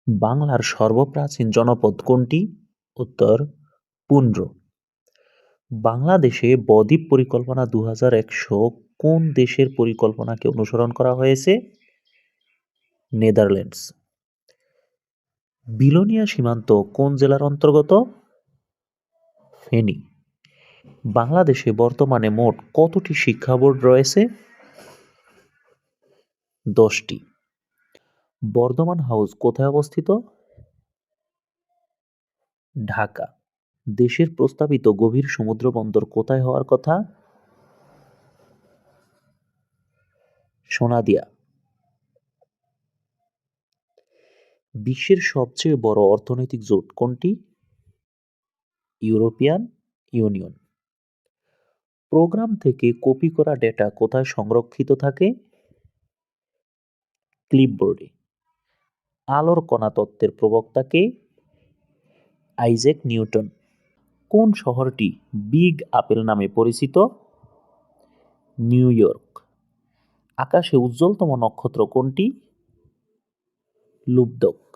বাংলার সর্বপ্রাচীন জনপদ কোনটি? উত্তর পুন্ড্র। বাংলাদেশে বদ্বীপ পরিকল্পনা 2100 কোন দেশের পরিকল্পনাকে অনুসরণ করা হয়েছে? নেদারল্যান্ডস। বিলোনিয়া সীমান্ত কোন জেলার অন্তর্গত? ফেনী। বাংলাদেশে বর্তমানে মোট কতটি শিক্ষা বোর্ড রয়েছে? 10টি। বর্ধমান হাউস কোথায় অবস্থিত? ঢাকা। দেশের প্রস্তাবিত গভীর সমুদ্র বন্দর কোথায় হওয়ার কথা? সোনাদিয়া। বিশ্বের সবচেয়ে বড় অর্থনৈতিক জোট কোনটি? European union. প্রোগ্রাম থেকে কপি করা ডেটা কোথায় সংরক্ষিত থাকে? ক্লিপবোর্ডে। আলোর কণা তত্ত্বের প্রবক্তা কে? Isaac Newton. কোন শহরটি বিগ আপেল নামে পরিচিত? New York. আকাশে উজ্জ্বলতম নক্ষত্র কোনটি? লুব্ধক।